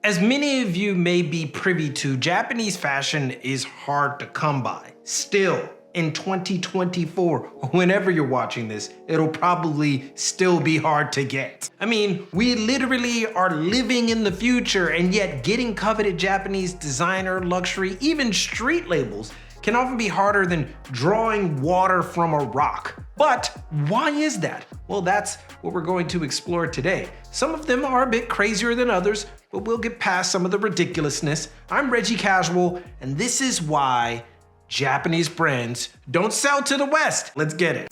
As many of you may be privy to, Japanese fashion is hard to come by. Still, in 2024, whenever you're watching this, it'll probably still be hard to get. I mean, we literally are living in the future, and yet getting coveted Japanese designer, luxury, even street labels can often be harder than drawing water from a rock. But why is that? Well, that's what we're going to explore today. Some of them are a bit crazier than others, but we'll get past some of the ridiculousness. I'm THECASUAL, and this is why Japanese brands don't sell to the West. Let's get it.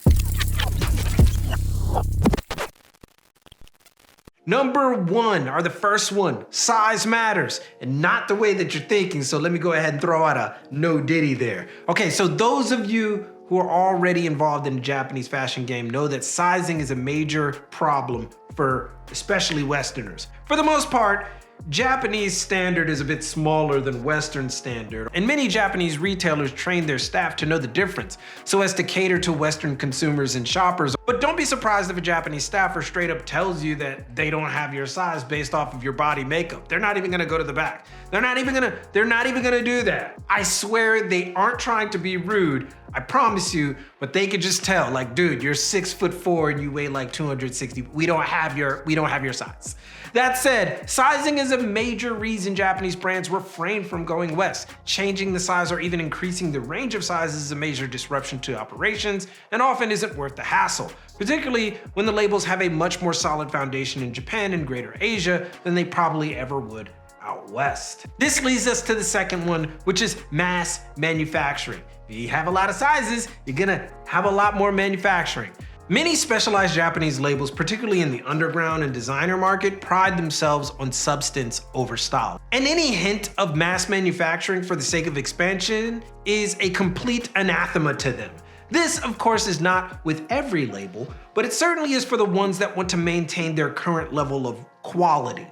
Number one, or the first one, size matters, and not the way that you're thinking, so let me go ahead and throw out a no diddy there. Okay, so those of you who are already involved in the Japanese fashion game know that sizing is a major problem for especially Westerners. For the most part, Japanese standard is a bit smaller than Western standard, and many Japanese retailers train their staff to know the difference so as to cater to Western consumers and shoppers. But don't be surprised if a Japanese staffer straight up tells you that they don't have your size based off of your body makeup. They're not even gonna go to the back. They're not even gonna do that. I swear they aren't trying to be rude, I promise you, but they could just tell, like, dude, you're 6'4" and you weigh like 260. We don't have your size. That said, sizing is a major reason Japanese brands refrain from going west. Changing the size or even increasing the range of sizes is a major disruption to operations and often isn't worth the hassle, particularly when the labels have a much more solid foundation in Japan and Greater Asia than they probably ever would out west. This leads us to the second one, which is mass manufacturing. If you have a lot of sizes, you're gonna have a lot more manufacturing. Many specialized Japanese labels, particularly in the underground and designer market, pride themselves on substance over style. And any hint of mass manufacturing for the sake of expansion is a complete anathema to them. This, of course, is not with every label, but it certainly is for the ones that want to maintain their current level of quality.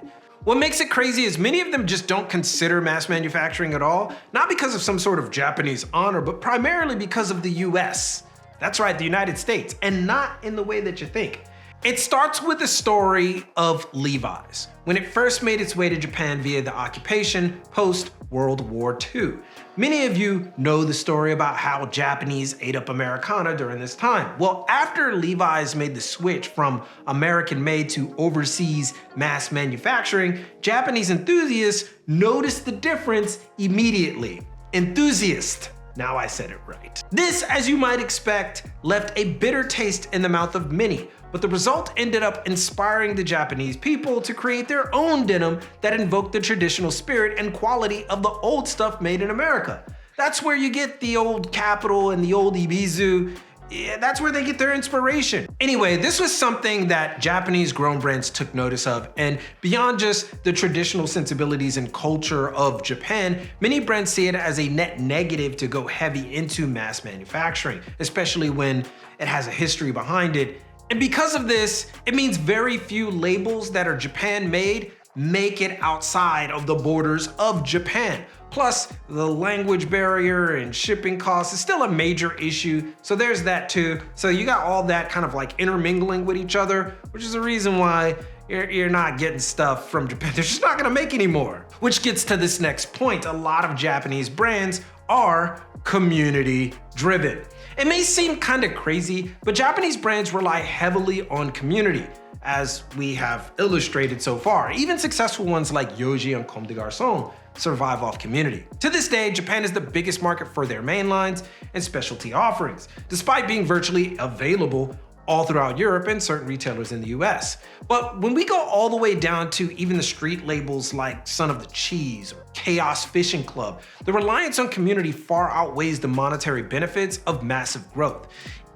What makes it crazy is many of them just don't consider mass manufacturing at all, not because of some sort of Japanese honor, but primarily because of the US. That's right, the United States, and not in the way that you think. It starts with the story of Levi's, when it first made its way to Japan via the occupation post-World War II. Many of you know the story about how Japanese ate up Americana during this time. Well, after Levi's made the switch from American-made to overseas mass manufacturing, Japanese enthusiasts noticed the difference immediately. Enthusiast. Now I said it right. This, as you might expect, left a bitter taste in the mouth of many, but the result ended up inspiring the Japanese people to create their own denim that invoked the traditional spirit and quality of the old stuff made in America. That's where you get the old Capital and the old Ibizu. Yeah, that's where they get their inspiration. Anyway, this was something that Japanese grown brands took notice of, and beyond just the traditional sensibilities and culture of Japan, many brands see it as a net negative to go heavy into mass manufacturing, especially when it has a history behind it. And because of this, it means very few labels that are Japan made make it outside of the borders of Japan. Plus, the language barrier and shipping costs is still a major issue, so there's that too. So you got all that kind of like intermingling with each other, which is the reason why you're not getting stuff from Japan. They're just not gonna make anymore. Which gets to this next point. A lot of Japanese brands are community driven. It may seem kind of crazy, but Japanese brands rely heavily on community, as we have illustrated so far. Even successful ones like Yoji and Comme des Garçons survive off community. To this day, Japan is the biggest market for their main lines and specialty offerings, despite being virtually available all throughout Europe and certain retailers in the US. But when we go all the way down to even the street labels like Son of the Cheese or Chaos Fishing Club, the reliance on community far outweighs the monetary benefits of massive growth.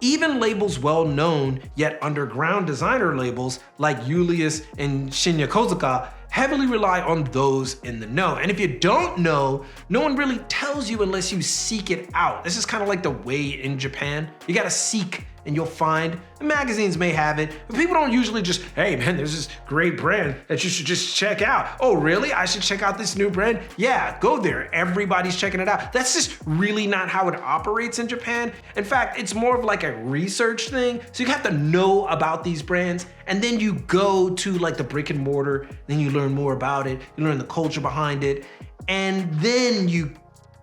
Even labels well-known yet underground designer labels like Julius and Shinya Kozuka heavily rely on those in the know. And if you don't know, no one really tells tells you unless you seek it out. This is kind of like the way in Japan. You gotta seek and you'll find. The magazines may have it, but people don't usually just, hey man, there's this great brand that you should just check out. Oh really? I should check out this new brand? Yeah, go there. Everybody's checking it out. That's just really not how it operates in Japan. In fact, it's more of like a research thing. So you have to know about these brands, and then you go to like the brick and mortar, then you learn more about it, you learn the culture behind it, and then you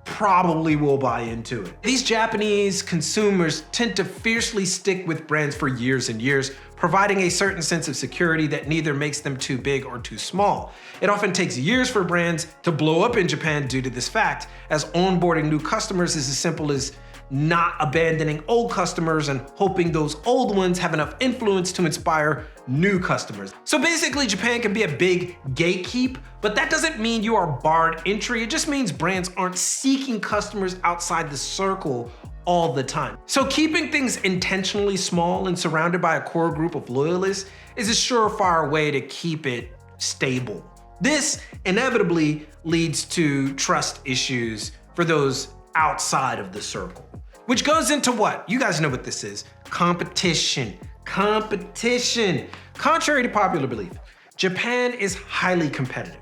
probably will buy into it. These Japanese consumers tend to fiercely stick with brands for years and years, providing a certain sense of security that neither makes them too big or too small. It often takes years for brands to blow up in Japan due to this fact, as onboarding new customers is as simple as not abandoning old customers and hoping those old ones have enough influence to inspire new customers. So basically, Japan can be a big gatekeep, but that doesn't mean you are barred entry. It just means brands aren't seeking customers outside the circle all the time. So keeping things intentionally small and surrounded by a core group of loyalists is a surefire way to keep it stable. This inevitably leads to trust issues for those outside of the circle, which goes into what? You guys know what this is. Competition. Competition. Contrary to popular belief, Japan is highly competitive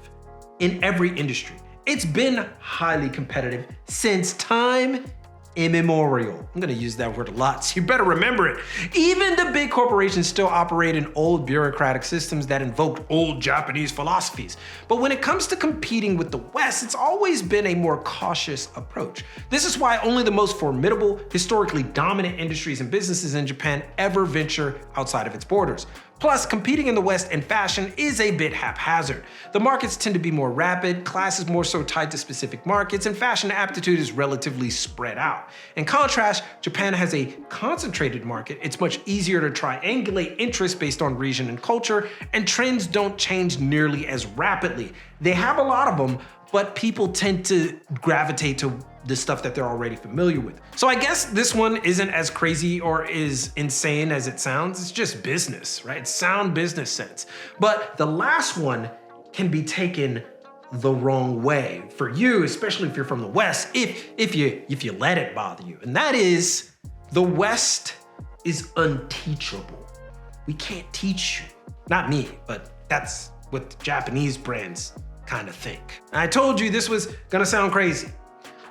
in every industry. It's been highly competitive since time immemorial. I'm gonna use that word a lot, so you better remember it. Even the big corporations still operate in old bureaucratic systems that invoked old Japanese philosophies. But when it comes to competing with the West, it's always been a more cautious approach. This is why only the most formidable, historically dominant industries and businesses in Japan ever venture outside of its borders. Plus, competing in the West in fashion is a bit haphazard. The markets tend to be more rapid, class is more so tied to specific markets, and fashion aptitude is relatively spread out. In contrast, Japan has a concentrated market. It's much easier to triangulate interest based on region and culture, and trends don't change nearly as rapidly. They have a lot of them, but people tend to gravitate to the stuff that they're already familiar with. So I guess this one isn't as crazy or as insane as it sounds. It's just business, right? It's sound business sense. But the last one can be taken the wrong way for you, especially if you're from the West, if you let it bother you. And that is, the West is unteachable. We can't teach you. Not me, but that's what the Japanese brands kind of think. I told you this was gonna sound crazy,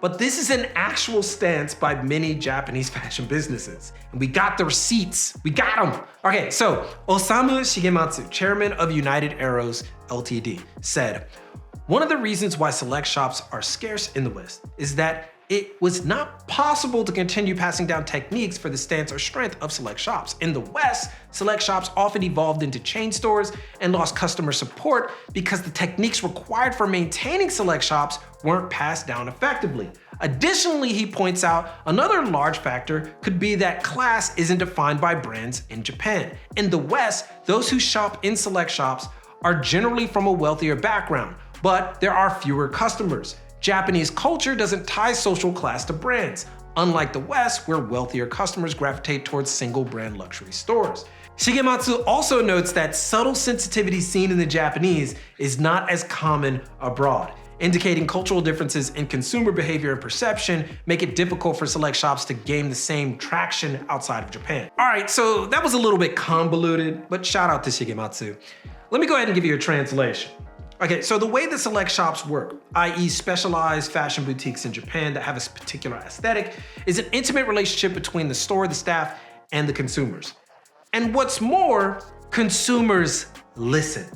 but this is an actual stance by many Japanese fashion businesses. And we got the receipts, we got them. Okay, so Osamu Shigematsu, chairman of United Arrows Ltd, said, "One of the reasons why select shops are scarce in the West is that it was not possible to continue passing down techniques for the stance or strength of select shops. In the West, select shops often evolved into chain stores and lost customer support because the techniques required for maintaining select shops weren't passed down effectively." Additionally, he points out another large factor could be that class isn't defined by brands in Japan. In the West, those who shop in select shops are generally from a wealthier background, but there are fewer customers. Japanese culture doesn't tie social class to brands, unlike the West, where wealthier customers gravitate towards single brand luxury stores. Shigematsu also notes that subtle sensitivity seen in the Japanese is not as common abroad, indicating cultural differences in consumer behavior and perception make it difficult for select shops to gain the same traction outside of Japan. All right, so that was a little bit convoluted, but shout out to Shigematsu. Let me go ahead and give you a translation. Okay, so the way the select shops work, i.e. specialized fashion boutiques in Japan that have a particular aesthetic, is an intimate relationship between the store, the staff, and the consumers. And what's more, consumers listen.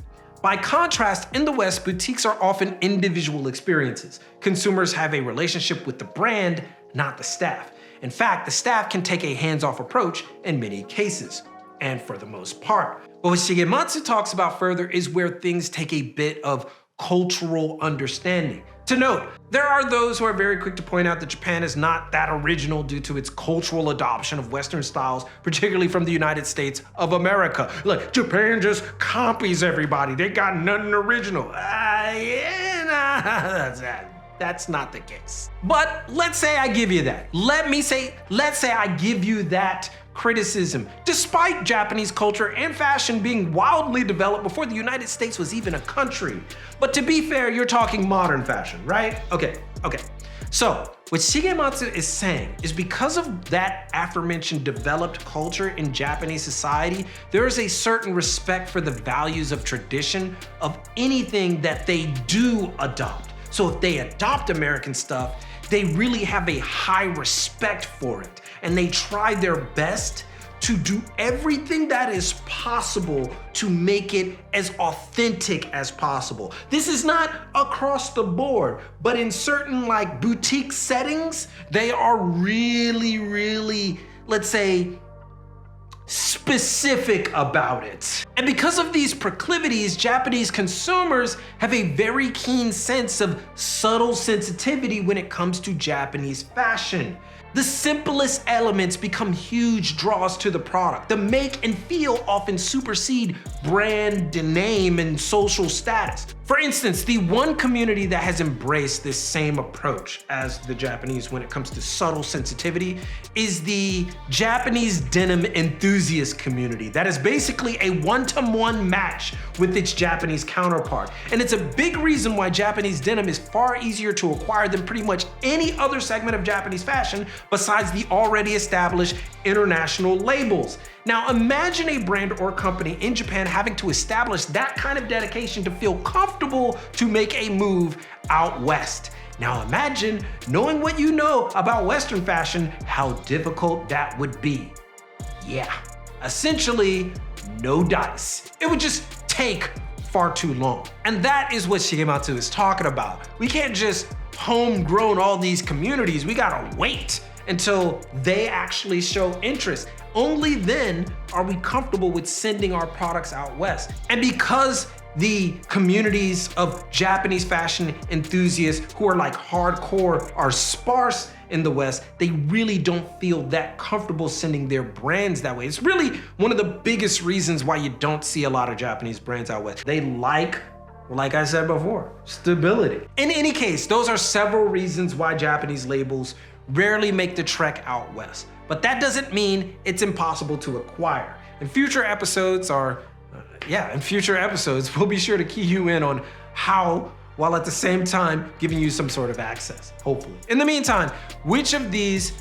By contrast, in the West, boutiques are often individual experiences. Consumers have a relationship with the brand, not the staff. In fact, the staff can take a hands-off approach in many cases, and for the most part. But what Shigematsu talks about further is where things take a bit of cultural understanding. To note, there are those who are very quick to point out that Japan is not that original due to its cultural adoption of Western styles, particularly from the United States of America. Look, Japan just copies everybody. They got nothing original. That's not the case. But let's say I give you that. Let's say I give you that criticism, despite Japanese culture and fashion being wildly developed before the United States was even a country. But to be fair, you're talking modern fashion, right? Okay. So what Shigematsu is saying is because of that aforementioned developed culture in Japanese society, there is a certain respect for the values of tradition of anything that they do adopt. So if they adopt American stuff, they really have a high respect for it, and they try their best to do everything that is possible to make it as authentic as possible. This is not across the board, but in certain like boutique settings, they are really, let's say, specific about it. And because of these proclivities, Japanese consumers have a very keen sense of subtle sensitivity when it comes to Japanese fashion. The simplest elements become huge draws to the product. The make and feel often supersede brand, name, and social status. For instance, the one community that has embraced this same approach as the Japanese when it comes to subtle sensitivity is the Japanese denim enthusiast community. That is basically a one-to-one match with its Japanese counterpart. And it's a big reason why Japanese denim is far easier to acquire than pretty much any other segment of Japanese fashion besides the already established international labels. Now imagine a brand or company in Japan having to establish that kind of dedication to feel comfortable to make a move out west. Now imagine, knowing what you know about Western fashion, how difficult that would be. Yeah, essentially no dice. It would just take far too long. And that is what Shigematsu is talking about. We can't just homegrown all these communities. We gotta wait until they actually show interest. Only then are we comfortable with sending our products out west. And because the communities of Japanese fashion enthusiasts who are like hardcore are sparse in the West, they really don't feel that comfortable sending their brands that way. It's really one of the biggest reasons why you don't see a lot of Japanese brands out west. They like I said before, stability. In any case, those are several reasons why Japanese labels rarely make the trek out west. But that doesn't mean it's impossible to acquire. In future episodes, we'll be sure to key you in on how, while at the same time giving you some sort of access, hopefully. In the meantime, which of these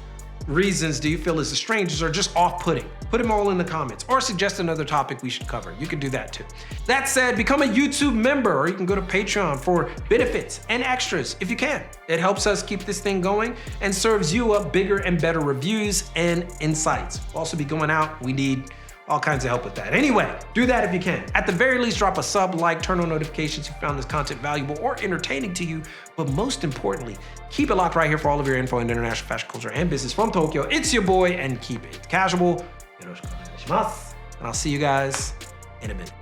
reasons do you feel is the strangest or just off-putting? Put them all in the comments or suggest another topic we should cover. You can do that too. That said, become a YouTube member or you can go to Patreon for benefits and extras if you can. It helps us keep this thing going and serves you up bigger and better reviews and insights. We'll also be going out. We need all kinds of help with that. Anyway, do that if you can. At the very least, drop a sub, like, turn on notifications if you found this content valuable or entertaining to you. But most importantly, keep it locked right here for all of your info in international fashion culture and business from Tokyo. It's your boy, and keep it casual. And I'll see you guys in a minute.